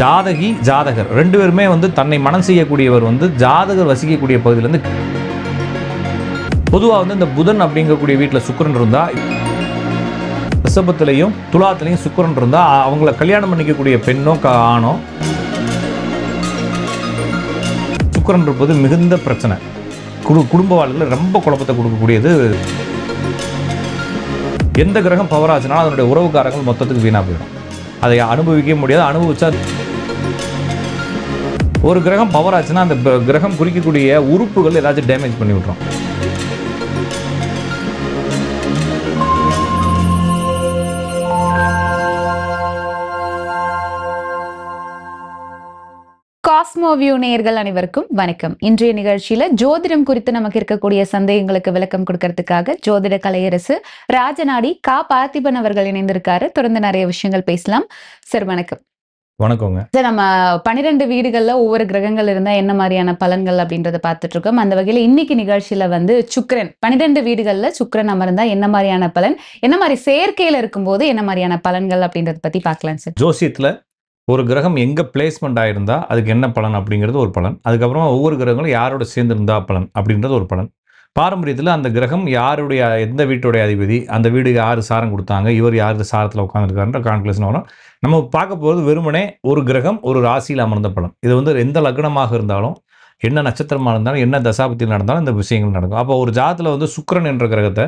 ஜாதகி ஜாதகர் ரெண்டு பேருமே வந்து தன்னை மனம் செய்யக்கூடியவர் வந்து ஜாதகர் வசிக்கக்கூடிய பகுதியிலேருந்து பொதுவாக வந்து இந்த புதன் அப்படிங்கக்கூடிய வீட்டில் சுக்கிரன் இருந்தா ரிஷபத்திலையும் துலாத்திலையும் சுக்கிரன் இருந்தா அவங்கள கல்யாணம் பண்ணிக்கக்கூடிய பெண்ணோ ஆணோ சுக்கிரன் இருப்பது மிகுந்த பிரச்சனை. குடும்ப வாழ்க்கையில் ரொம்ப குழப்பத்தை கொடுக்கக்கூடியது. எந்த கிரகம் பவர் ஆச்சுனாலும் அதனுடைய உறவுக்காரங்கள் மொத்தத்துக்கு வீணா போயிடும். அதை அனுபவிக்க முடியாது. அனுபவிச்சா ஒரு கிரகம் பவர் ஆச்சுன்னா அந்த கிரகம் குறிக்கக்கூடிய உறுப்புகள் ஏதாச்சும் டேமேஜ் பண்ணி விட்டுரும். காஸ்மோவியூ நேயர்கள் அனைவருக்கும் வணக்கம். இன்றைய நிகழ்ச்சியில ஜோதிடம் குறித்து நமக்கு இருக்கக்கூடிய சந்தேகங்களுக்கு விளக்கம் கொடுக்கறதுக்காக ஜோதிட கலையரசு ராஜநாடி கா பார்த்திபன் அவர்கள் இணைந்திருக்காரு. தொடர்ந்து நிறைய விஷயங்கள் பேசலாம். சார் வணக்கம். வணக்கங்க சார், நம்ம 12 வீடுகள்ல ஒவ்வொரு கிரகங்கள் இருந்தா என்ன மாதிரியான பலன்கள் அப்படின்றத பார்த்துட்டு இருக்கோம். அந்த வகையில இன்னைக்கு நிகழ்ச்சியில வந்து சுக்கிரன் 12 வீடுகள்ல சுக்கிரன் அமர்ந்தா என்ன மாதிரியான பலன், என்ன மாதிரி சேர்க்கையில இருக்கும்போது என்ன மாதிரியான பலன்கள் அப்படின்றத பத்தி பார்க்கலாம் சார். ஜோசியத்தில் ஒரு கிரகம் எங்கே பிளேஸ்மெண்ட் ஆகிருந்தா அதுக்கு என்ன பலன் அப்படிங்கிறது ஒரு பலன். அதுக்கப்புறமா ஒவ்வொரு கிரகங்களும் யாரோட சேர்ந்திருந்தா பலன் அப்படின்றது ஒரு பலன். பாரம்பரியத்தில் அந்த கிரகம் யாருடைய எந்த வீட்டுடைய அதிபதி, அந்த வீடு யார் சாரம் கொடுத்தாங்க, இவர் யார் சாரத்தில் உட்காந்துருக்காருன்ற கால்குலேஷன் வரும். நம்ம பார்க்க போகிறது வெறுமனே ஒரு கிரகம் ஒரு ராசியில் அமர்ந்த பலன். இது வந்து எந்த லக்னமாக இருந்தாலும், என்ன நட்சத்திரமாக இருந்தாலும், என்ன தசாபத்தில் நடந்தாலும் இந்த விஷயங்கள் நடக்கும். அப்போ ஒரு ஜாதத்தில் வந்து சுக்கிரன் என்ற கிரகத்தை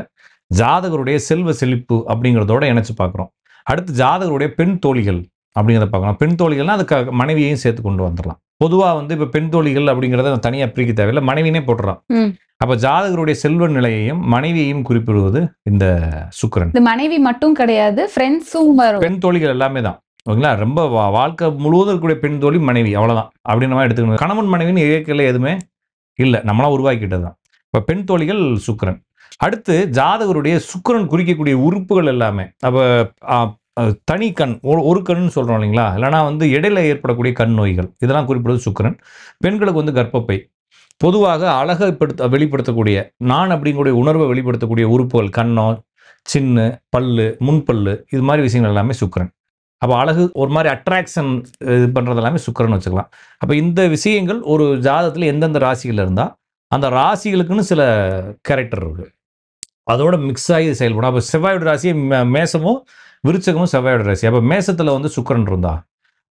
ஜாதகருடைய செல்வ செழிப்பு அப்படிங்கிறதோட இணைச்சு பார்க்குறோம். அடுத்து ஜாதகருடைய பெண் தோழிகள் அப்படிங்கிறத பார்க்கலாம். பெண் தோழிகள்னா அதுக்கு மனைவியையும் சேர்த்து கொண்டு வந்துடலாம். பொதுவாக வந்து இப்போ பெண் தோழிகள் அப்படிங்கிறத தனியாக பிரிக்க தேவையில்லை, மனைவினே போட்டுடலாம். அப்போ ஜாதகருடைய செல்வ நிலையையும் மனைவியையும் குறிப்பிடுவது இந்த சுக்கிரன். இந்த மனைவி மட்டும் கிடையாது, ஃப்ரெண்ட்ஸும் வரும். பெண் தோழிகள் எல்லாமே தான் ஓகேங்களா. ரொம்ப வாழ்க்கை முழுவதும் இருக்கக்கூடிய பெண் தோழி மனைவி, அவ்வளோதான் அப்படின்னு நம்ம எடுத்துக்கணும். கணவன் மனைவின்னு இயற்கையில் எதுவுமே இல்லை, நம்மளாம் உருவாக்கிட்டது தான். இப்போ பெண் தோழிகள் சுக்கிரன். அடுத்து ஜாதகருடைய சுக்கிரன் குறிக்கக்கூடிய உறுப்புகள் எல்லாமே அப்போ தனி கண், ஒரு கண்ணுன்னு சொல்கிறோம் இல்லைங்களா, இல்லைனா வந்து இடையில ஏற்படக்கூடிய கண் நோய்கள், இதெல்லாம் குறிப்பிடுவது சுக்கிரன். பெண்களுக்கு வந்து கர்ப்பப்பை, பொதுவாக அழகை வெளிப்படுத்தக்கூடிய நான் அப்படிங்கக்கூடிய உணர்வை வெளிப்படுத்தக்கூடிய உறுப்புகள் கண்ணோ, சின்ன பல்லு, முன்பல்லு, இது மாதிரி விஷயங்கள் எல்லாமே சுக்கிரன். அப்போ அழகு ஒரு மாதிரி அட்ராக்ஷன் இது பண்ணுறது எல்லாமே சுக்கிரன் வச்சுக்கலாம். அப்போ இந்த விஷயங்கள் ஒரு ஜாதகத்தில் எந்தெந்த ராசிகள் இருந்தால் அந்த ராசிகளுக்குன்னு சில கேரக்டர் இருக்குது, அதோட மிக்ஸ் ஆகி செயல்படும். அப்போ செவ்வாயோட ராசியை மேசமும் விருச்சகமும் செவ்வாயோட ராசி. அப்போ மேசத்தில் வந்து சுக்கிரன் இருந்தால்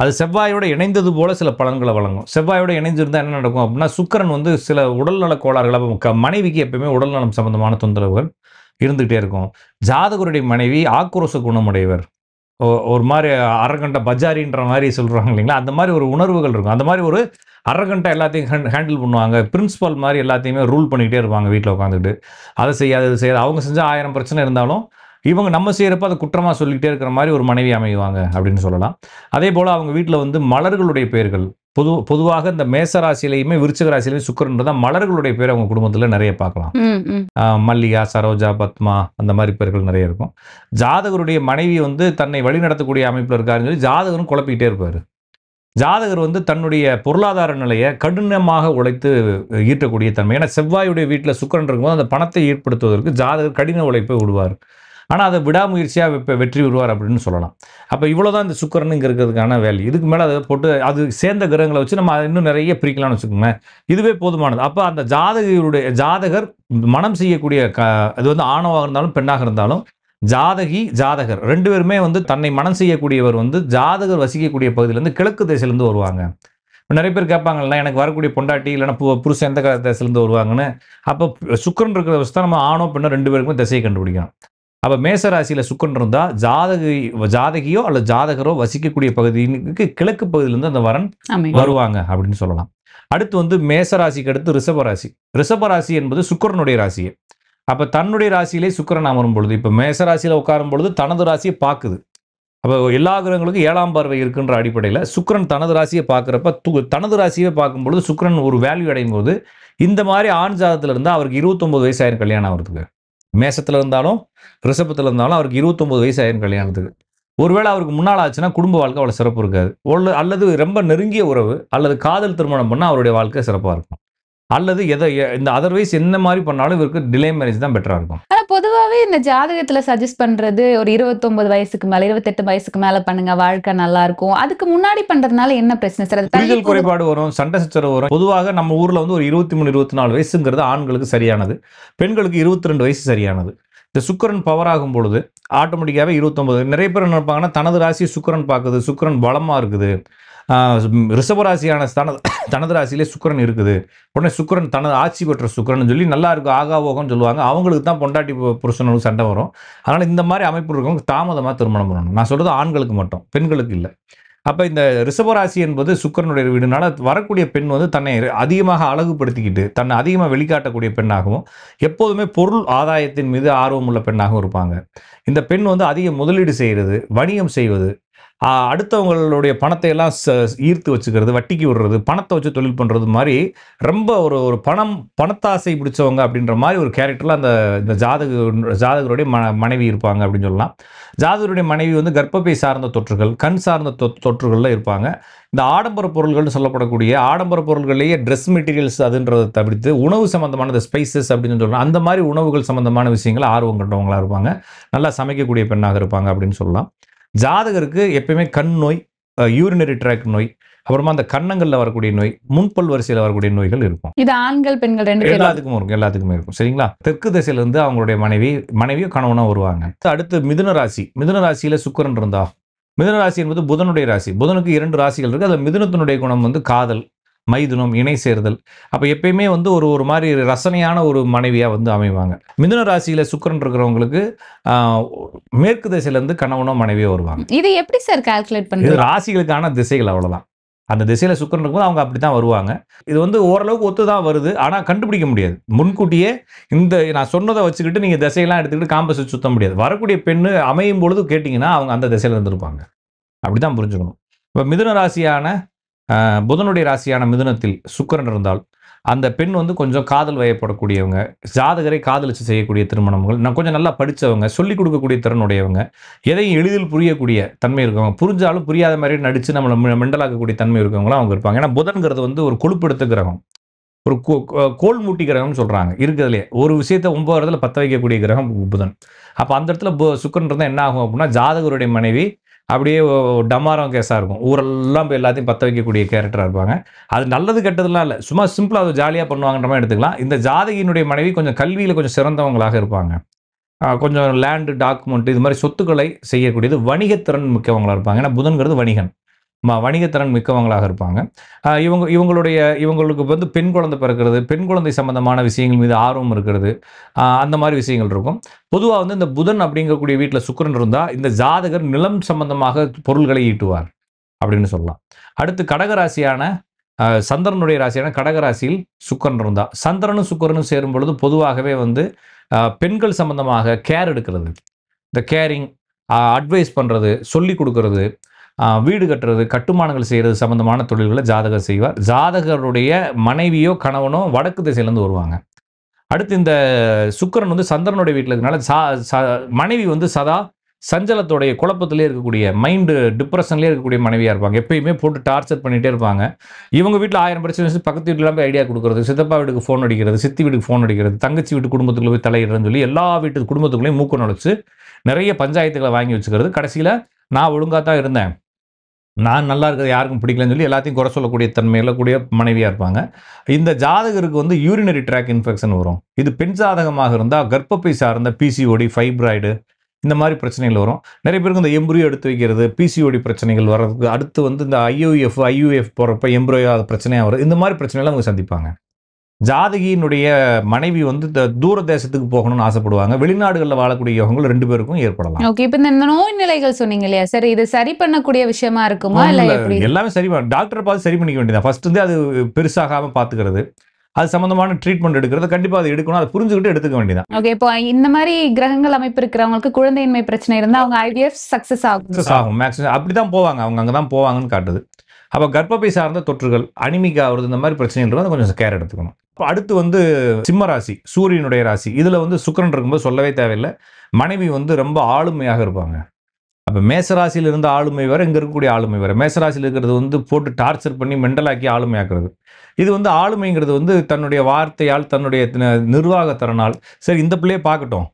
அது செவ்வாயோட இணைந்தது போல சில பலன்களை வழங்கும். செவ்வாயோட இணைஞ்சிருந்தால் என்ன நடக்கும் அப்படின்னா சுக்கிரன் வந்து சில உடல்நல கோளாறுகள், மனைவிக்கு எப்பயுமே உடல்நலம் சம்பந்தமான தொந்தரவுகள் இருந்துகிட்டே இருக்கும். ஜாதகருடைய மனைவி ஆக்ரோஷ குணமுடையவர், ஒரு மாதிரி அரகண்ட பஜாரின்ற மாதிரி சொல்கிறாங்க இல்லைங்களா, அந்த மாதிரி ஒரு உணர்வுகள் இருக்கும். அந்த மாதிரி ஒரு அரகண்ட்டாக எல்லாத்தையும் ஹேண்டில் பண்ணுவாங்க. பிரின்சிபல் மாதிரி எல்லாத்தையுமே ரூல் பண்ணிக்கிட்டே இருப்பாங்க வீட்டில் உட்காந்துட்டு. அதை செய்யாது இது செய்யாது, அவங்க செஞ்சால் 1000 பிரச்சனை இருந்தாலும் இவங்க நம்ம செய்கிறப்ப அதை குற்றமாக சொல்லிக்கிட்டே இருக்கிற மாதிரி ஒரு மனைவி அமைவாங்க அப்படின்னு சொல்லலாம். அதே போல் அவங்க வீட்டில் வந்து மலர்களுடைய பெயர்கள் பொதுவாக இந்த மேச ராசியிலையுமே விருச்சிக ராசியிலையும் சுக்கிரன் தான் மலர்களுடைய பேர் அவங்க குடும்பத்தில் நிறைய பார்க்கலாம். மல்லிகா, சரோஜா, பத்மா, அந்த மாதிரி பேர்கள் நிறைய இருக்கும். ஜாதகருடைய மனைவி வந்து தன்னை வழிநடத்தக்கூடிய அமைப்பில் இருக்காருன்னு சொல்லி ஜாதகரும் குழப்பிக்கிட்டே இருப்பார். ஜாதகர் வந்து தன்னுடைய பொருளாதார நிலையை கடினமாக உழைத்து ஈட்டக்கூடிய தன்மை. ஏன்னா செவ்வாயுடைய வீட்டில் சுக்கிரன் இருக்கும்போது அந்த பணத்தை ஏற்படுத்துவதற்கு ஜாதகர் கடின உழைப்பை விடுவார். ஆனால் அதை விடாமுயற்சியாக வெற்றி விடுவார் அப்படின்னு சொல்லலாம். அப்போ இவ்வளோதான் இந்த சுக்கிரன் இங்கே இருக்கிறதுக்கான வேல்யூ. இதுக்கு மேலே அதை போட்டு அது சேர்ந்த கிரகங்களை வச்சு நம்ம இன்னும் நிறைய பிரிக்கலாம்னு வச்சுக்கோங்களேன். இதுவே போதுமானது. அப்போ அந்த ஜாதகர் மனம் செய்யக்கூடிய அது வந்து ஆணவாக இருந்தாலும் பெண்ணாக இருந்தாலும் ஜாதகி ஜாதகர் ரெண்டு பேருமே வந்து தன்னை மனம் செய்யக்கூடியவர் வந்து ஜாதகர் வசிக்கக்கூடிய பகுதியிலேருந்து கிழக்கு திசையிலேருந்து வருவாங்க. இப்போ நிறைய பேர் கேட்பாங்கல்ல, எனக்கு வரக்கூடிய பொண்டாட்டி இல்லைன்னா புருஷன் எந்த திசையிலேருந்து வருவாங்கன்னு. அப்போ சுக்கிரன் இருக்கிற வச்சு தான் நம்ம ஆணோ பெண்ணோ ரெண்டு பேருக்குமே திசையை கண்டுபிடிக்கணும். அப்போ மேச ராசியில் சுக்கிரன் இருந்தால் ஜாதகியோ அல்லது ஜாதகரோ வசிக்கக்கூடிய பகுதிக்கு கிழக்கு பகுதியிலேருந்து அந்த வரன் வருவாங்க அப்படின்னு சொல்லலாம். அடுத்து வந்து மேச ராசிக்கு அடுத்து ரிஷபராசி. ரிஷபராசி என்பது சுக்கிரனுடைய ராசியே. அப்போ தன்னுடைய ராசியிலே சுக்கிரன் அமரும் பொழுது, இப்போ மேச ராசியில் உட்காரும் பொழுது தனது ராசியை பார்க்குது. அப்போ எல்லா கிரகங்களுக்கும் 7ஆம் பார்வை இருக்குன்ற அடிப்படையில் சுக்கிரன் தனது ராசியை பார்க்குறப்ப தனது ராசியை பார்க்கும் பொழுது சுக்கிரன் ஒரு வேல்யூ அடையும் போது இந்த மாதிரி ஆண் ஜாதகத்தில் இருந்தால் அவருக்கு 29 வயசு ஆயிரம் கல்யாணம் ஆகிறதுக்கு. மேசத்தில் இருந்தாலும் ரிஷபத்தில் இருந்தாலும் அவருக்கு 29 வயசு ஆயிரம் கல்யாணத்துக்கு. ஒருவேளை அவருக்கு முன்னால் ஆச்சுன்னா குடும்ப வாழ்க்கை அவ்வளோ சிறப்பு இருக்காது. அல்லது ரொம்ப நெருங்கிய உறவு அல்லது காதல் திருமணம் பண்ணால் அவருடைய வாழ்க்கை சிறப்பாக இருக்கும். அல்லது இந்த அதர்வைஸ் என்ன மாதிரி பண்ணாலும் இவருக்கு டிலே மேரேஜ் தான் பெட்டரா இருக்கும். ஆனா பொதுவாவே இந்த ஜாதகத்துல சஜெஸ்ட் பண்றது ஒரு 29 வயசுக்கு மேல 28 வயசுக்கு மேல பண்ணுங்க, வாழ்க்கை நல்லா இருக்கும். அதுக்கு முன்னாடி பண்றதுனால என்ன பிரச்சனை சார்? அது தள்ளி புரிதல் போகுது. குறைபாடு வரும், சண்டை சச்சரவு வரும். பொதுவாக நம்ம ஊர்ல வந்து ஒரு 23, 24 வயசுங்கிறது ஆண்களுக்கு சரியானது. பெண்களுக்கு 22 வயசு சரியானது. இந்த சுக்கிரன் பவர் ஆகும் பொழுது ஆட்டோமேட்டிக்காவே 29. நிறைய பேர் என்ன நினைப்பாங்கன்னா, தனது ராசியை சுக்கிரன் பார்க்குது, சுக்கிரன் பலமா இருக்குது. ரிஷப ராசியான தனது ராசியிலே சுக்கிரன் இருக்குது. உடனே சுக்கிரன் தனது ஆட்சி பெற்ற சுக்கிரன் சொல்லி நல்லா இருக்கு ஆகா ஓகம்னு சொல்லுவாங்க. அவங்களுக்கு தான் பொண்டாட்டி புருஷனுக்கு சண்டை வரும். அதனால இந்த மாதிரி அமைப்பு இருக்கவங்க தாமதமா திருமணம் பண்ணணும். நான் சொல்றது ஆண்களுக்கு மட்டும், பெண்களுக்கு இல்ல. அப்ப இந்த ரிஷபராசி என்பது சுக்கிரனுடைய வீடுனால வரக்கூடிய பெண் வந்து தன்னை அதிகமாக அழகுபடுத்திக்கிட்டு தன்னை அதிகமா வெளிக்காட்டக்கூடிய பெண்ணாகவும், எப்போதுமே பொருள் ஆதாயத்தின் மீது ஆர்வம் உள்ள பெண்ணாகவும் இருப்பாங்க. இந்த பெண் வந்து அதிக முதலீடு செய்கிறது, வணிகம் செய்வது, அடுத்தவங்களுடைய பணத்தை எல்லாம் ஈர்த்து வச்சுக்கிறது, வட்டிக்கு விடுறது, பணத்தை வச்சு தொழில் பண்றது மாதிரி ரொம்ப ஒரு ஒரு பணத்தாசை பிடிச்சவங்க அப்படின்ற மாதிரி ஒரு கேரக்டர்ல இந்த ஜாதகருடைய மனைவி இருப்பாங்க அப்படின்னு சொல்லலாம். ஜாதகருடைய மனைவி வந்து கர்ப்பப்பை சார்ந்த தொற்றுகள், கண் சார்ந்த தொற்றுகள்ல இருப்பாங்க. இந்த ஆடம்பர பொருள்கள்னு சொல்லப்படக்கூடிய ஆடம்பர பொருள்களையே ட்ரெஸ் மெட்டீரியல்ஸ் அதுன்றதை தவிர்த்து உணவு சம்பந்தமான இந்த ஸ்பைசஸ் அப்படின்னு சொல்றோம், அந்த மாதிரி உணவுகள் சம்பந்தமான விஷயங்கள் ஆர்வம் கொண்டவங்களா இருப்பாங்க. நல்லா சமைக்கக்கூடிய பெண்ணாக இருப்பாங்க அப்படின்னு சொல்லலாம். ஜாதகருக்கு எப்பயுமே கண் நோய், யூரினரி ட்ராக்ட் நோய், அப்புறமா அந்த கன்னங்கள்ல வரக்கூடிய நோய், முன்பல் வரிசையில வரக்கூடிய நோய்கள் இருக்கும். இது ஆண்கள் பெண்கள் 2 பேரும். எல்லாத்துக்குமே இருக்கும். சரிங்களா? தெற்கு திசையில இருந்து அவங்களுடைய மனைவியோ கணவனோ வருவாங்க. அடுத்து மிதுன ராசி. மிதுன ராசியில சுக்கிரன் இருந்தா, மிதுன ராசி என்பது புதனுடைய ராசி. புதனுக்கு 2 ராசிகள் இருக்கு. அதுல மிதுனத்தினுடைய குணம் வந்து காதல், மைதுனம், இணை சேர்தல். அப்ப எப்பயுமே வந்து ஒரு மாதிரி ரசனையான ஒரு மனைவியா வந்து அமைவாங்க. மிதுன ராசியில சுக்கிரன் இருக்கிறவங்களுக்கு மேற்கு திசையில இருந்து கணவனோ மனைவியோ வருவாங்க. இது எப்படி சார் கால்குலேட் இது பண்றது? ராசிகளுக்கான திசைகள் அவ்வளவுதான். அந்த திசையில சுக்கிரன் இருக்கும்போது அவங்க அப்படித்தான் வருவாங்க. இது வந்து ஓரளவுக்கு ஒத்துதான் வருது. ஆனா கண்டுபிடிக்க முடியாது. முன்கூட்டியே நான் சொன்னதை வச்சுக்கிட்டு நீங்க திசையெல்லாம் எடுத்துக்கிட்டு காம்பஸ் வச்சு சுத்த முடியாது. வரக்கூடிய பெண்ணு அமையும் பொழுது கேட்டீங்கன்னா அவங்க அந்த திசையில இருந்திருப்பாங்க. அப்படிதான் புரிஞ்சுக்கணும். இப்ப மிதுன ராசியான புதனுடைய ராசியான மிதுனத்தில் சுக்கிரன் இருந்தால் அந்த பெண் வந்து கொஞ்சம் காதல் வயப்படக்கூடியவங்க, ஜாதகரை காதலிச்சு செய்யக்கூடிய திருமணங்கள், கொஞ்சம் நல்லா படித்தவங்க, சொல்லிக் கொடுக்கக்கூடிய திறனுடையவங்க, எதையும் எளிதில் புரியக்கூடிய தன்மை இருக்கவங்க, புரிஞ்சாலும் புரியாத மாதிரி நடித்து நம்மளை மெண்டலாக்கக்கூடிய தன்மை இருக்கவங்களாம் அவங்க இருப்பாங்க. ஏன்னா புதன்கிறது வந்து ஒரு கொழுப்பெடுத்த கிரகம், ஒரு கோல் மூட்டி கிரகம்னு சொல்கிறாங்க இருக்கிறதுலே. ஒரு விஷயத்தை 9 இடத்துல பற்ற வைக்கக்கூடிய கிரகம் புதன். அப்போ அந்த இடத்துல சுக்கிரன் இருந்தால் என்ன ஆகும் அப்படின்னா, ஜாதகருடைய மனைவி அப்படியே டமாரம் கேஸாக இருக்கும். ஊரெல்லாம் போய் எல்லாத்தையும் பற்ற வைக்கக்கூடிய கேரக்டராக இருப்பாங்க. அது நல்லது கெட்டதுலாம் இல்லை, சும்மா சிம்பிளாக அது ஜாலியாக பண்ணுவாங்கன்ற மாதிரி எடுத்துக்கலாம். இந்த ஜாதகியினுடைய மனைவி கொஞ்சம் கல்வியில் கொஞ்சம் சிறந்தவங்களாக இருப்பாங்க. கொஞ்சம் லேண்டு, டாக்குமெண்ட் இது மாதிரி சொத்துக்களை செய்யக்கூடியது, வணிகத்திறன் மிக்கவங்களாக இருப்பாங்க. ஏன்னா புதன்கிறது வணிகன், வணிகத்திறன் மிக்கவங்களாக இருப்பாங்க. இவங்களுக்கு வந்து பெண் குழந்தை பிறக்கிறது, பெண் குழந்தை சம்பந்தமான விஷயங்கள் மீது ஆர்வம் இருக்கிறது, அந்த மாதிரி விஷயங்கள் இருக்கும். பொதுவாக வந்து இந்த புதன் அப்படிங்கக்கூடிய வீட்டில் சுக்கிரன் இருந்தால் இந்த ஜாதகர் நிலம் சம்பந்தமாக பொருள்களை ஈட்டுவார் அப்படின்னு சொல்லலாம். அடுத்து கடகராசியான சந்திரனுடைய ராசியான கடகராசியில் சுக்கிரன் இருந்தால், சந்திரனும் சுக்கிரனும் சேரும் பொழுது பொதுவாகவே வந்து பெண்கள் சம்பந்தமாக கேர் எடுக்கிறது, இந்த கேரிங், அட்வைஸ் பண்ணுறது, சொல்லி கொடுக்கறது, வீடு கட்டுறது, கட்டுமானங்கள் செய்கிறது சம்பந்தமான தொழில்களை ஜாதகர் செய்வார். ஜாதகருடைய மனைவியோ கணவனோ வடக்கு திசையிலேருந்து வருவாங்க. அடுத்து இந்த சுக்கிரன் வந்து சந்திரனுடைய வீட்டில் இருக்கனால மனைவி வந்து சதா சஞ்சலத்தோடைய குழப்பத்திலே இருக்கக்கூடிய, மைண்டு டிப்ரெஷன்லேயே இருக்கக்கூடிய மனைவியாக இருப்பாங்க. எப்பயுமே போட்டு டார்ச்சர் பண்ணிகிட்டே இருப்பாங்க. இவங்க வீட்டில் 1000 பிரச்சனை வச்சு பக்கத்து வீட்டிலாம் போய் ஐடியா கொடுக்குறது, சித்தப்பா வீட்டுக்கு ஃபோன் அடிக்கிறது, சித்தி வீட்டுக்கு ஃபோன் அடிக்கிறது, தங்கச்சி வீட்டு குடும்பத்துக்குள்ள போய் தலையிடுறதுன்னு சொல்லி எல்லா வீட்டு குடும்பத்துக்குள்ளேயும் மூக்க நுழைச்சு நிறைய பஞ்சாயத்துகளை வாங்கி வச்சுக்கிறது. கடைசியில் நான் ஒழுங்காக தான் இருந்தேன், நான் நல்லா இருக்கிறது யாருக்கும் பிடிக்கலன்னு சொல்லி எல்லாத்தையும் குறை சொல்லக்கூடிய தன்மையில் கூடிய மனைவியாக இருப்பாங்க. இந்த ஜாதகருக்கு வந்து யூரினரி ட்ராக் இன்ஃபெக்ஷன் வரும். இது பெண் ஜாதகமாக இருந்தால் கர்ப்பப்பை சார்ந்த பிசிஓடி, ஃபைப்ராய்டு இந்த மாதிரி பிரச்சனைகள் வரும். நிறைய பேருக்கு இந்த எம்ப்ரியோ எடுத்து வைக்கிறது, பிசிஓடி பிரச்சனைகள் வர்றதுக்கு அடுத்து வந்து இந்த ஐயூஎஃப் போகிறப்ப எம்ப்ரியோ பிரச்சனையாக வரும். இந்த மாதிரி பிரச்சனைகளை அவங்க சந்திப்பாங்க. ஜாதகியினுடைய மனைவி வந்து தூர தேசத்துக்கு போகணும்னு ஆசைப்படுவாங்க. வெளிநாடுகளில் வாழக்கூடிய யோகங்கள் 2 பேருக்கும் ஏற்படலாம். ஓகே, இப்போ இந்த நோய் நிலைகள் சொன்னீங்க இல்லையா சார், இது சரி பண்ணக்கூடிய விஷயமா இருக்குமா இல்லை எப்படி? எல்லாமே சரி டாக்டரை பார்த்து சரி பண்ணிக்க வேண்டியதான். ஃபர்ஸ்ட் வந்து அது பெருசாகாமல் பார்த்துக்கிறது, அது சம்பந்தமான ட்ரீட்மெண்ட் எடுக்கிறது, கண்டிப்பாக அது எடுக்கணும், அதை புரிஞ்சுக்கிட்டு எடுத்துக்க வேண்டியதான். ஓகே, இப்போ இந்த மாதிரி கிரகங்கள் அமைப்பு இருக்கிறவங்களுக்கு குழந்தையின்மை பிரச்சனை இருந்தால் அவங்க ஐவிஎஃப் சக்ஸஸ் ஆகும். மேக்ஸிமம் அப்படி தான் போவாங்க, அவங்க அங்கே தான் போவாங்கன்னு காட்டுது. அப்போ கர்ப்பப்பை சார்ந்த தொற்றுகள், அனிமிக் ஆகுறது, இந்த மாதிரி பிரச்சனைகள் வந்து கொஞ்சம் கேர் எடுத்துக்கணும். அடுத்து வந்து சிம்ம ராசி, சூரியனுடைய ராசி. இதில் வந்து சுக்கிரன் இருக்கும்போது சொல்லவே தேவையில்லை, மனைவி வந்து ரொம்ப ஆளுமையாக இருப்பாங்க. அப்போ மேசராசியில் இருந்த ஆளுமை வேற, இங்கே இருக்கக்கூடிய ஆளுமை வேற. மேசராசியில் இருக்கிறது வந்து போட்டு டார்ச்சர் பண்ணி மெண்டலாக்கி ஆளுமையாக்குறது. இது வந்து ஆளுமைங்கிறது வந்து தன்னுடைய வார்த்தையால், தன்னுடைய நிர்வாக திறனால், சரி இந்த பிள்ளையே பார்க்கட்டும்,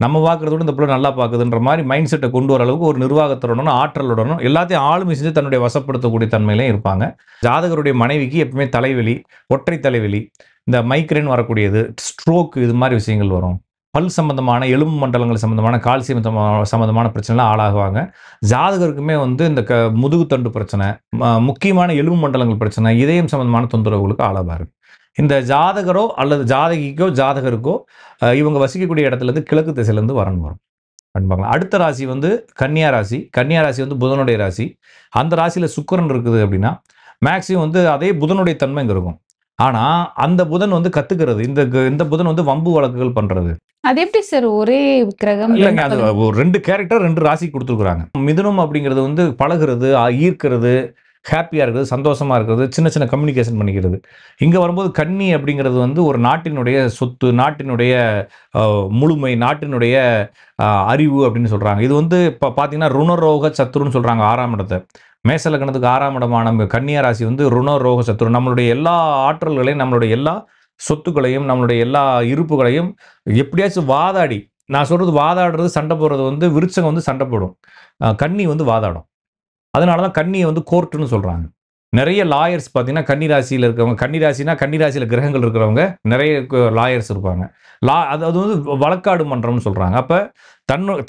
நம்ம பார்க்கறத விட இந்த பிள்ளை நல்லா பார்க்குதுன்ற மாதிரி மைண்ட் செட்டை கொண்டு வர அளவுக்கு ஒரு நிர்வாகத்துடனும், ஆற்றலுடனும் எல்லாத்தையும் ஆளுமை செஞ்சு தன்னுடைய வசப்படுத்தக்கூடிய தன்மையிலையும் இருப்பாங்க. ஜாதகருடைய மனைவிக்கு எப்பவுமே தலைவலி, ஒற்றை தலைவலி, இந்த மைக்ரேன் வரக்கூடியது, ஸ்ட்ரோக் இது மாதிரி விஷயங்கள் வரும். பல் சம்பந்தமான, எலும்பு மண்டலங்கள் சம்பந்தமான, கால்சியம் சம்பந்தமான பிரச்சனைலாம் ஆளாகுவாங்க. ஜாதகருக்குமே வந்து இந்த முதுகுத்தண்டு பிரச்சனை, முக்கியமான எலும்பு மண்டலங்கள் பிரச்சனை, இதயம் சம்பந்தமான தொந்தரவுகளுக்கு ஆளாவாரு. இந்த ஜாதகரோ அல்லது ஜாதகிக்கோ ஜாதகருக்கோ இவங்க வசிக்கக்கூடிய இடத்துலேருந்து கிழக்கு திசையிலேருந்து வரன் வரும். கண்டிப்பாங்களா. அடுத்த ராசி வந்து கன்னியா ராசி. கன்னியா ராசி வந்து புதனுடைய ராசி. அந்த ராசியில் சுக்கிரன் இருக்குது அப்படின்னா மேக்ஸிமம் வந்து அதே புதனுடைய தன்மை இங்கே இருக்கும். ஆனால் அந்த புதன் வந்து கத்துக்கிறது, இந்த புதன் வந்து வம்பு வழக்குகள் பண்ணுறது. அது எப்படி சார் ஒரே கிரகம்? இல்லைங்க, அது ஒரு 2 கேரக்டர் 2 ராசி கொடுத்துருக்குறாங்க. மிதுனம் அப்படிங்கிறது வந்து பழகுறது, ஈர்க்கிறது, ஹாப்பியாக இருக்கிறது, சந்தோஷமாக இருக்கிறது, சின்ன சின்ன கம்யூனிகேஷன் பண்ணிக்கிறது. இங்கே வரும்போது கன்னி அப்படிங்கிறது வந்து ஒரு நாட்டினுடைய சொத்து, நாட்டினுடைய முழுமை, நாட்டினுடைய அறிவு அப்படின்னு சொல்கிறாங்க. இது வந்து இப்போ பார்த்தீங்கன்னா ருணரோக சத்துருன்னு சொல்கிறாங்க 6ஆம் இடத்தை. மேச லக்னத்துக்கு 6ஆம் இடமான கன்னியா ராசி வந்து ருணரோக சத்துரு. நம்மளுடைய எல்லா ஆற்றல்களையும், நம்மளுடைய எல்லா சொத்துக்களையும், நம்மளுடைய எல்லா இருப்புகளையும் எப்படியாச்சும் வாதாடி, நான் சொல்கிறது வாதாடுறது, சண்டை போடுறது வந்து விருச்சகம் வந்து சண்டை போடும், கன்னி வந்து வாதாடும். அதனால தான் கன்னியை வந்து கோர்ட்டுன்னு சொல்கிறாங்க. நிறைய லாயர்ஸ் பார்த்தீங்கன்னா கன்னி ராசியில் இருக்கிறவங்க, கன்னி ராசினா கன்னி ராசியில் கிரகங்கள் இருக்கிறவங்க நிறைய லாயர்ஸ் இருப்பாங்க. அது வந்து வழக்காடு மன்றம்னு சொல்கிறாங்க. அப்போ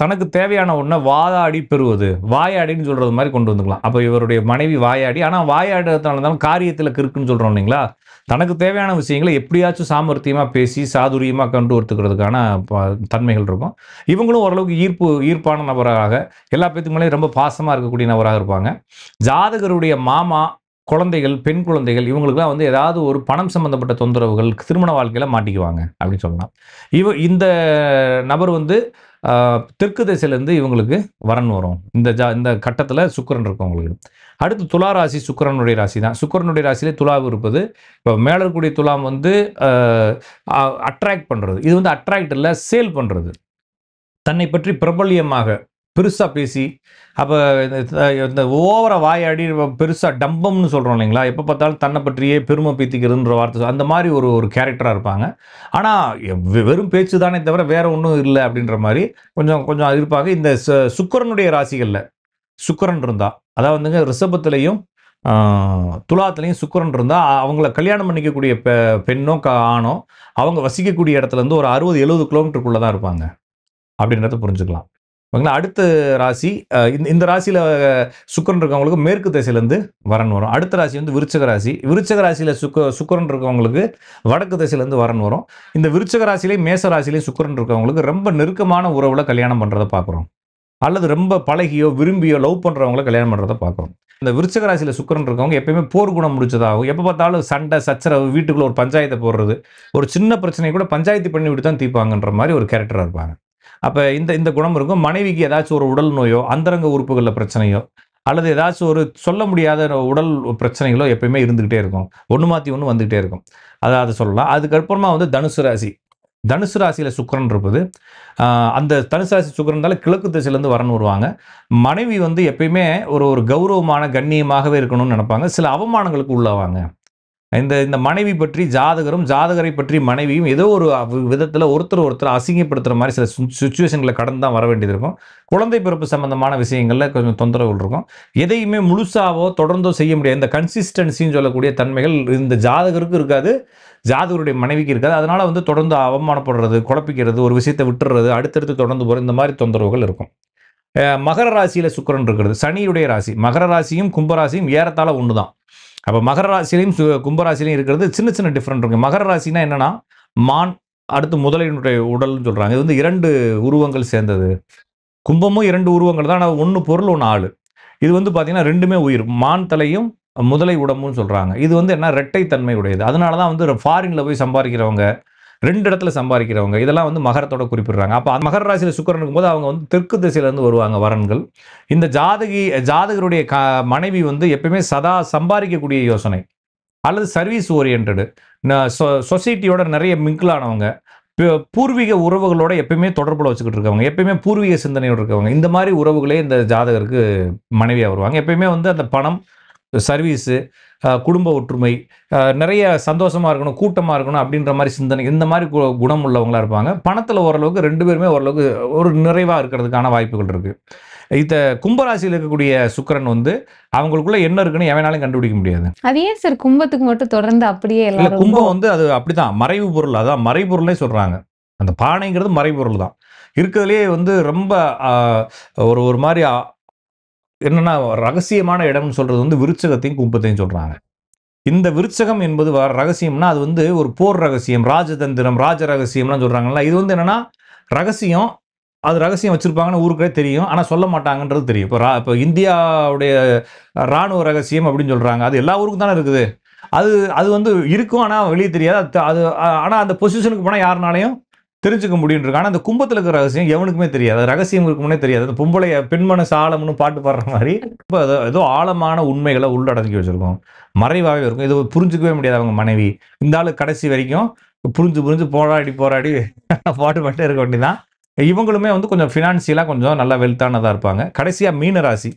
தனக்கு தேவையான ஒன்றை வாதாடி பெறுவது, வாயாடின்னு சொல்கிறது மாதிரி கொண்டு வந்துக்கலாம். அப்போ இவருடைய மனைவி வாயாடி, ஆனால் வாயாடுறதுனால தான் காரியத்தில் கிறுக்குன்னு சொல்கிறோம் இல்லைங்களா. தனக்கு தேவையான விஷயங்களை எப்படியாச்சும் சாமர்த்தியமாக பேசி சாதுரியமாக கொண்டு வரத்துக்கிறதுக்கான தன்மைகள் இருக்கும். இவங்களும் ஓரளவுக்கு ஈர்ப்பான நபராக, எல்லா பேத்துக்கு மேலேயும் ரொம்ப பாசமாக இருக்கக்கூடிய நபராக இருப்பாங்க. ஜாதகருடைய மாமா, குழந்தைகள், பெண் குழந்தைகள் இவங்களுக்குலாம் வந்து ஏதாவது ஒரு பணம் சம்பந்தப்பட்ட தொந்தரவுகள் திருமண வாழ்க்கையில் மாட்டிக்குவாங்க அப்படின்னு சொல்லலாம். இந்த நபர் வந்து தெற்கு திசையிலேருந்து இவங்களுக்கு வரன் வரும். இந்த கட்டத்தில் சுக்கிரன் இருக்கவங்களுக்கு. அடுத்து துலா ராசி சுக்கிரனுடைய ராசி தான். சுக்கிரனுடைய ராசியிலே துலாவு இருப்பது. இப்போ மேலே இருக்கக்கூடிய துலாம் வந்து அட்ராக்ட் பண்ணுறது. இது வந்து அட்ராக்ட் இல்லை, சேல் பண்ணுறது. தன்னை பற்றி பிரபல்யமாக பெருசாக பேசி, அப்போ இந்த ஓவராக வாயாடி பெருசாக டம்பம்னு சொல்கிறோம் இல்லைங்களா, எப்போ பார்த்தாலும் தன்னை பற்றியே பெருமை பீத்திக்கிறதுன்ற வார்த்தை, அந்த மாதிரி ஒரு கேரக்டராக இருப்பாங்க. ஆனால் வெறும் பேச்சு தானே தவிர வேறு ஒன்றும் இல்லை அப்படின்ற மாதிரி கொஞ்சம் இருப்பாங்க. இந்த சுக்கிரனுடைய ராசிகளில் சுக்கிரன் இருந்தால், அதாவது வந்துங்க ரிஷபத்திலையும் துலாத்துலையும் சுக்கிரன் இருந்தால் அவங்கள கல்யாணம் பண்ணிக்கக்கூடிய பெண்ணோ ஆணோ அவங்க வசிக்கக்கூடிய இடத்துலேருந்து ஒரு 60-70 கிலோமீட்டருக்குள்ளே தான் இருப்பாங்க அப்படின்றத புரிஞ்சுக்கலாம். ஓகேங்களா. அடுத்த ராசி இந்த ராசியில் சுக்கிரன் இருக்கவங்களுக்கு மேற்கு திசையிலேருந்து வரன் வரும். அடுத்த ராசி வந்து விருச்சக ராசி. விருச்சக ராசியில் சுக்கிரன் இருக்கவங்களுக்கு வடக்கு திசையிலேருந்து வரன் வரும். இந்த விருச்சக ராசியிலையும் மேச ராசியிலையும் சுக்கிரன் இருக்கவங்களுக்கு ரொம்ப நெருக்கமான உறவில் கல்யாணம் பண்ணுறதை பார்க்குறோம். அல்லது ரொம்ப பழகியோ விரும்பியோ லவ் பண்ணுறவங்கள கல்யாணம் பண்ணுறதை பார்க்குறோம். இந்த விருச்சக ராசியில் சுக்கிரன் இருக்கவங்க எப்பயுமே போர் குணம் முடிச்சதாகும். எப்போ பார்த்தாலும் சண்டை சச்சரவு, வீட்டுக்குள்ளே ஒரு பஞ்சாயத்தை போடுறது, ஒரு சின்ன பிரச்சனையை கூட பஞ்சாயத்து பண்ணி விட்டு தான் தீர்ப்பாங்கன்ற மாதிரி ஒரு கேரக்டராக இருப்பாங்க. அப்போ இந்த குணம் இருக்கும். மனைவிக்கு ஏதாச்சும் ஒரு உடல் நோயோ, அந்தரங்க உறுப்புகளில் பிரச்சனையோ, அல்லது ஏதாச்சும் ஒரு சொல்ல முடியாத உடல் பிரச்சனைகளோ எப்பயுமே இருந்துகிட்டே இருக்கும். ஒன்று மாற்றி ஒன்று வந்துகிட்டே இருக்கும். அதை சொல்லலாம். அதுக்கப்புறமா வந்து தனுசு ராசி. தனுசு ராசியில் சுக்கிரன் இருப்பது. அந்த தனுசு ராசி சுக்கிரன் இருந்தாலும் கிழக்கு திசையிலேருந்து வரன் வருவாங்க. மனைவி வந்து எப்பயுமே ஒரு கௌரவமான கண்ணியமாகவே இருக்கணும்னு நினைப்பாங்க. சில அவமானங்களுக்கு உள்ளாவாங்க. இந்த மனைவி பற்றி ஜாதகரும், ஜாதகரை பற்றி மனைவியும் ஏதோ ஒரு விதத்தில் ஒருத்தர் அசிங்கப்படுத்துகிற மாதிரி சில சுச்சுவேஷன்களை கடந்து தான் வர வேண்டியது இருக்கும். குழந்தை பிறப்பு சம்பந்தமான விஷயங்களில் கொஞ்சம் தொந்தரவுகள் இருக்கும். எதையுமே முழுசாவோ தொடர்ந்தோ செய்ய முடியாது. இந்த கன்சிஸ்டன்சின்னு சொல்லக்கூடிய தன்மைகள் இந்த ஜாதகருக்கு இருக்காது, ஜாதகருடைய மனைவிக்கு இருக்காது. அதனால வந்து தொடர்ந்து அவமானப்படுறது, குழப்பிக்கிறது, ஒரு விஷயத்தை விட்டுறது, அடுத்தடுத்து தொடர்ந்து போகிற இந்த மாதிரி தொந்தரவுகள் இருக்கும். மகர ராசியில் சுக்கிரன் இருக்கிறது. சனியுடைய ராசி. மகர ராசியும் கும்பராசியும் ஏறத்தாழ ஒன்று தான். அப்போ மகர ராசிலையும் கும்பராசிலையும் இருக்கிறது சின்ன சின்ன டிஃப்ரெண்ட் இருக்குது. மகர ராசினா என்னன்னா மான், அடுத்து முதலையினுடைய உடல்னு சொல்கிறாங்க. இது வந்து 2 உருவங்கள் சேர்ந்தது. கும்பமும் 2 உருவங்கள் தான், ஆனால் ஒன்று பொருள் ஒன்று ஆள். இது வந்து பார்த்தீங்கன்னா 2மே உயிர். மான் தலையும் முதலை உடம்புன்னு சொல்கிறாங்க. இது வந்து என்ன இரட்டை தன்மை உடையது. அதனால தான் வந்து ஃபாரினில் போய் சம்பாதிக்கிறவங்க, 2 இடத்துல சம்பாதிக்கிறவங்க, இதெல்லாம் வந்து மகரத்தோட குறிப்பிடுறாங்க. அப்போ மகர ராசியில் சுக்கிரன் இருக்கும்போது அவங்க வந்து தெற்கு திசையிலேருந்து வருவாங்க வரன்கள். இந்த ஜாதகருடைய மனைவி வந்து எப்பயுமே சதா சம்பாதிக்கக்கூடிய யோசனை, அல்லது சர்வீஸ் ஓரியன்டு, சொசைட்டியோட நிறைய மிங்கிளானவங்க, பூர்வீக உறவுகளோட எப்பயுமே தொடர்புல வச்சுக்கிட்டு இருக்கவங்க, எப்பயுமே பூர்வீக சிந்தனையோட இருக்கவங்க, இந்த மாதிரி உறவுகளே இந்த ஜாதகருக்கு மனைவியா வருவாங்க. எப்பயுமே வந்து அந்த பணம், சர்வீஸு, குடும்ப ஒற்றுமை, நிறைய சந்தோஷமா இருக்கணும், கூட்டமா இருக்கணும் அப்படின்ற மாரி சிந்தனை, இந்த மாரி குணம் உள்ளவங்களா இருப்பாங்க. பணத்தில ஓரளவுக்கு 2 பேருமே ஓரளவுக்கு ஒரு நிறைவா இருக்கிறதுக்கான வாய்ப்புகள் இருக்கு. கும்பராசியில இருக்கக்கூடிய சுக்கிரன் வந்து அவங்களுக்குள்ள என்ன இருக்குன்னு எவனாலும் கண்டுபிடிக்க முடியாது. அது ஏன் சார் கும்பத்துக்கு மட்டும் தொடர்ந்து அப்படியே இல்ல எல்லாரும் கும்பம் வந்து அது அப்படிதான். மறைவு பொருள். அதான் மறைபொருள்னே சொல்றாங்க. அந்த பானைங்கிறது மறைபொருள் தான். இருக்கிறதுலயே வந்து ரொம்ப அ ஒரு ஒரு மாரி என்னன்னா ரகசியமான இடம்னு சொல்றது வந்து விருச்சகத்தையும், கும்பத்தையும் சொல்றாங்க. இந்த விருச்சகம் என்பது ரகசியம்னா, அது வந்து ஒரு போர் ரகசியம், ராஜதந்திரம், ராஜ ரகசியம்லாம் சொல்றாங்கல்ல. இது வந்து என்னன்னா, ரகசியம். அது ரகசியம் வச்சிருப்பாங்கன்னு ஊருக்கே தெரியும். ஆனா சொல்ல மாட்டாங்கன்றது தெரியும். இப்ப இந்தியாவுடைய ராணுவ ரகசியம் அப்படின்னு சொல்றாங்க. அது எல்லா ஊருக்கும் தானே இருக்குது. அது அது வந்து இருக்கும். ஆனா வெளிய தெரியாது. ஆனா அந்த பொசிஷனுக்கு போனா யாருனாலயும் தெரிஞ்சுக்க முடியும்ன்ருக்கு. ஆனா அந்த கும்பத்துல இருக்கிற ரகசியம் எவனுக்குமே தெரியாது. அது ரகசியம் இருக்கும்னே தெரியாது. அந்த பொம்பளைய பெண்மனசு ஆழம்னு பாட்டு பாடுற மாரி, ஏதோ ஆழமான உண்மைகள உள்ளடக்கி வச்சிருக்கும். மறைவாவே இருக்கும். இது புரிஞ்சுக்கவே முடியாது அவங்க மனைவி. இந்த ஆளு கடைசி வரைக்கும் புரிஞ்சு புரிஞ்சு போராடி போராடி பாட்டுப்பட்டே இருக்க வேண்டியதுதான். இவங்களுமே வந்து கொஞ்சம் ஃபினான்சியலா கொஞ்சம் நல்லா வெல்த்தானதா இருப்பாங்க. கடைசியா மீனராசி.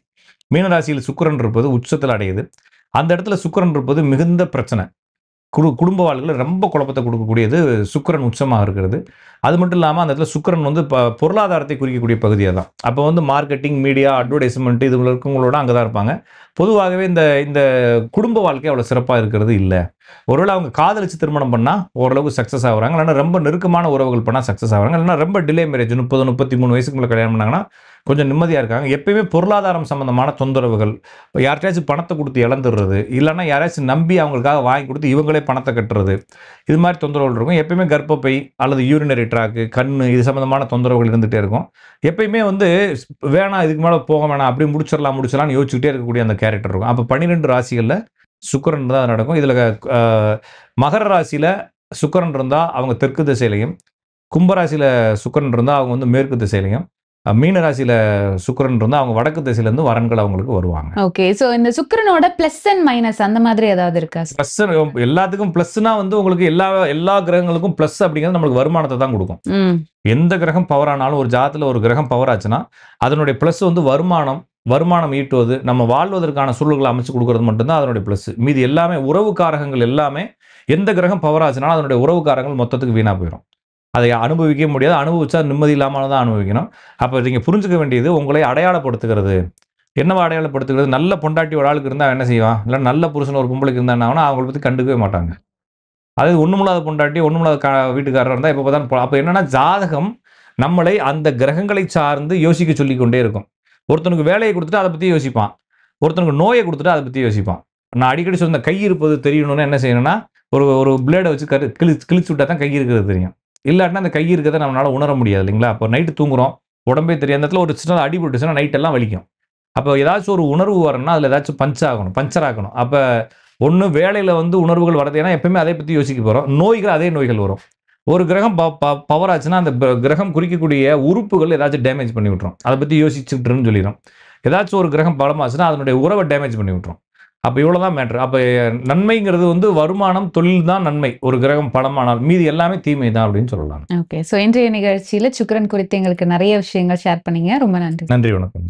மீனராசியில் சுக்கிரன் இருப்பது உச்சத்துல அடையுது. அந்த இடத்துல சுக்கிரன் இருப்பது மிகுந்த பிரச்சனை. குடும்ப வாழ்க்கையில ரொம்ப குழப்பத்த குடுக்கக்கூடியது சுக்கிரன் உச்சமா இருக்கிறது. அது மட்டும் இல்லாம அந்த இடத்துல சுக்கிரன் வந்து பொருளாதாரத்தை குறிக்கக்கூடிய பகுதி அதான். அப்ப வந்து மார்க்கெட்டிங், மீடியா, அட்வர்டைஸ்மென்ட் இதுல இருக்கவங்களோட அங்க தான் இருப்பாங்க. பொதுவாகவே இந்த இந்த குடும்ப வாழ்க்கை அவ்வளவு சிறப்பா இருக்கிறது இல்ல. ஒருவேளை அவங்க காதலிச்சு திருமணம் பண்ணா ஓரளவுக்கு சக்சஸ் ஆகுறாங்க. இல்லன்னா ரொம்ப நெருக்கமான உறவுகள் பண்ணா சக்சஸ் ஆகுறாங்க. இல்லன்னா ரொம்ப டிலே மேரேஜ் 30, 33 வயசுக்கு மேல கல்யாணம் பண்ணாங்கன்னா, கொஞ்சம் நிம்மதியா இருக்காங்க. எப்பயுமே பொருளாதாரம் சம்பந்தமான தொந்தரவுகள், யார்ட்டயாச்சும் பணத்த குடுத்து இழந்துர்றது, இல்லன்னா யாரையாச்சும் நம்பி அவங்களுக்காக வாங்கி குடுத்து இவங்களே பணத்த கட்டுறது, இது மாரி தொந்தரவுகள் இருக்கும். எப்பயுமே கர்ப்பப்பை அல்லது யூரினரி ட்ராக், கண்ணு இது சம்பந்தமான தொந்தரவுகள் இருந்துட்டே இருக்கும். எப்பயுமே வந்து வேணாம் இதுக்கு மேல போக வேணாம், அப்படியே முடிச்சிடலாம்னு யோசிச்சுக்கிட்டே இருக்கக்கூடிய அந்த கேரக்டர் இருக்கும். அப்ப 12 ராசிகள்ல சுக்கிரன் தான் அது நடக்கும். இதுல அ மகர ராசியில சுக்கிரன் இருந்தா அவங்க தெற்கு திசையிலயும், கும்ப ராசியில சுக்கிரன் இருந்தா அவங்க வந்து மேற்கு திசையிலயும், மீன ராசியில சுக்கிரன் இருந்தா அவங்க வடக்கு திசையிலிருந்து வரன்கள் அவங்களுக்கு வருவாங்க. ஓகே. சோ இந்த சுக்கிரனோட பிளஸ் அண்ட் மைனஸ் அந்த மாதிரி ஏதாவது இருக்கா சார்? பிளஸ் எல்லாத்துக்கும் பிளஸ்னா வந்து உங்களுக்கு எல்லா எல்லா கிரகங்களுக்கும் பிளஸ் அப்படிங்கிறது நம்மளுக்கு வருமானத்த தான் குடுக்கும். ம். எந்த கிரகம் பவர் ஆனாலும் ஒரு ஜாதகத்துல ஒரு கிரகம் பவர் ஆச்சுன்னா, அதனுடைய பிளஸ் வந்து வருமானம் ஈட்டுவது, நம்ம வாழ்வதற்கான சூழல்கள அமைச்சு குடுக்குறது மட்டும் தான் அதனுடைய பிளஸ். மீதி எல்லாமே உறவு காரகங்கள் எல்லாமே எந்த கிரகம் பவர் ஆச்சுனாலும் அதனுடைய உறவு காரகங்கள் மொத்தத்துக்கு வீணா போயிரும். அதை அனுபவிக்கவே முடியாது. அனுபவிச்சா நிம்மதி இல்லாம தான் அனுபவிக்கணும். அப்ப நீங்க புரிஞ்சுக்க வேண்டியது உங்களை அடையாளப்படுத்துகிறது. என்னவா அடையாளப்படுத்துகிறது? நல்ல பொண்டாட்டி ஒரு ஆளுக்கு இருந்தா அவன் என்ன செய்வான்? இல்ல நல்ல புருஷன் ஒரு பொம்பளைக்கு இருந்தா என்ன ஆகும்னா, அவங்கள பத்தி கண்டுக்கவே மாட்டாங்க. அது ஒண்ணுமில்லாத பொண்டாட்டி, ஒண்ணுமில்லாத வீட்டுக்காரரா இருந்தா எப்ப பார்த்தாலும் அப்ப என்னன்னா ஜாதகம் நம்மளை அந்த கிரகங்களை சார்ந்து யோசிக்க சொல்லிக் கொண்டே இருக்கும். ஒருத்தனுக்கு வேலைய குடுத்துட்டு அத பத்தி யோசிப்பான். ஒருத்தனுக்கு நோய குடுத்துட்டு அத பத்தி யோசிப்பான். நான் அடிக்கடி சொன்ன கை இருப்பது தெரியணும்னா என்ன செய்யணும்னா, ஒரு ஒரு பிளேட வச்சு கிழிச்சு விட்டா தான் கை இருக்கிறது தெரியும். இல்லாட்டினா அந்த கை இருக்கிறத நம்மளால உணர முடியாது இல்லைங்களா? அப்ப நைட்டு தூங்குறோம். உடம்பே தெரியாது. அந்த இடத்துல ஒரு சின்னதா அடிபட்டுச்சுன்னா நைட் எல்லாம் வலிக்கும். அப்ப ஏதாச்சும் ஒரு உணர்வு வரணும்னா, அதுல ஏதாச்சும் பஞ்சர் ஆகணும். அப்ப ஒண்ணு வேலையில வந்து உணர்வுகள் வரது. ஏன்னா எப்பவுமே அதே பத்தி யோசிக்க போறோம். அதே நோய்கள் வரும். ஒரு கிரகம் பவர் ஆச்சுன்னா, அந்த கிரகம் குறிக்கக்கூடிய உறுப்புகள் ஏதாச்சும் டேமேஜ் பண்ணி விட்டுரும். அத பத்தி யோசிச்சுட்டுருன்னு சொல்லிரும். ஏதாச்சும் ஒரு கிரகம் பலமாச்சுன்னா, அதனுடைய உறவ டேமேஜ் பண்ணி விட்டுரும். அப்ப இவ்வளவுதான் மேட்டர். அப்ப நன்மைங்கிறது வந்து வருமானம், தொழில் தான் நன்மை. ஒரு கிரகம் பலமானால், மீதி எல்லாமே தீமை தான் அப்படின்னு சொல்லலாம். ஓகே. சோ இன்றைய நிகழ்ச்சியில சுக்கிரன் குறித்து எங்களுக்கு நிறைய விஷயங்கள் ஷேர் பண்ணீங்க. ரொம்ப நன்றி. நன்றி, வணக்கம்.